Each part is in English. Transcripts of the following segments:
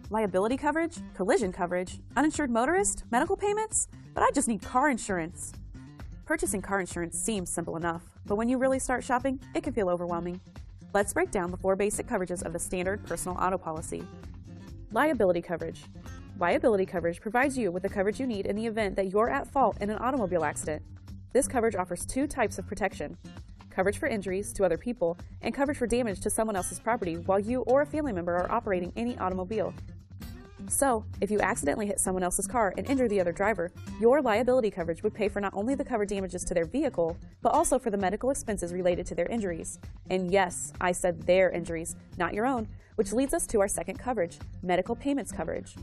Liability coverage, collision coverage, uninsured motorist, medical payments, but I just need car insurance. Purchasing car insurance seems simple enough, but when you really start shopping, it can feel overwhelming. Let's break down the 4 basic coverages of the standard personal auto policy. Liability coverage. Liability coverage provides you with the coverage you need in the event that you're at fault in an automobile accident. This coverage offers 2 types of protection: coverage for injuries to other people and coverage for damage to someone else's property while you or a family member are operating any automobile. So, if you accidentally hit someone else's car and injure the other driver, your liability coverage would pay for not only the covered damages to their vehicle, but also for the medical expenses related to their injuries. And yes, I said their injuries, not your own, which leads us to our second coverage, medical payments coverage.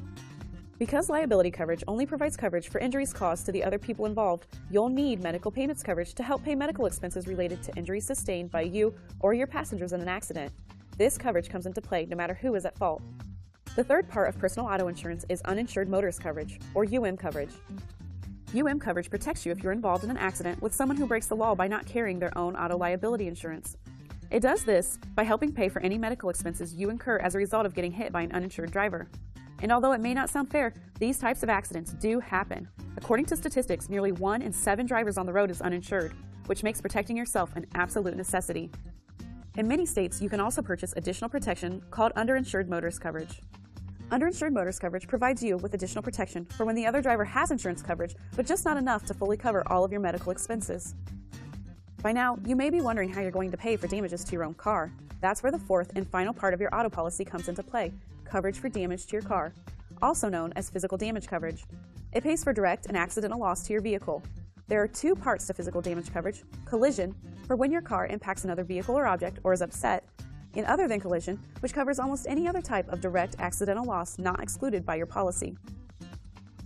Because liability coverage only provides coverage for injuries caused to the other people involved, you'll need medical payments coverage to help pay medical expenses related to injuries sustained by you or your passengers in an accident. This coverage comes into play no matter who is at fault. The third part of personal auto insurance is uninsured motorist coverage, or UM coverage. UM coverage protects you if you're involved in an accident with someone who breaks the law by not carrying their own auto liability insurance. It does this by helping pay for any medical expenses you incur as a result of getting hit by an uninsured driver. And although it may not sound fair, these types of accidents do happen. According to statistics, nearly 1 in 7 drivers on the road is uninsured, which makes protecting yourself an absolute necessity. In many states, you can also purchase additional protection called underinsured motorist coverage. Underinsured motorist coverage provides you with additional protection for when the other driver has insurance coverage, but just not enough to fully cover all of your medical expenses. By now, you may be wondering how you're going to pay for damages to your own car. That's where the fourth and final part of your auto policy comes into play: coverage for damage to your car, also known as physical damage coverage. It pays for direct and accidental loss to your vehicle. There are 2 parts to physical damage coverage: collision, for when your car impacts another vehicle or object or is upset, and other than collision, which covers almost any other type of direct accidental loss not excluded by your policy.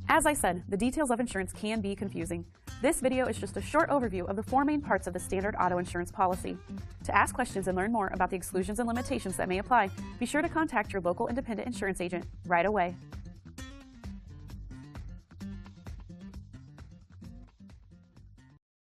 As I said, the details of insurance can be confusing. This video is just a short overview of the 4 main parts of the standard auto insurance policy. To ask questions and learn more about the exclusions and limitations that may apply, be sure to contact your local independent insurance agent right away.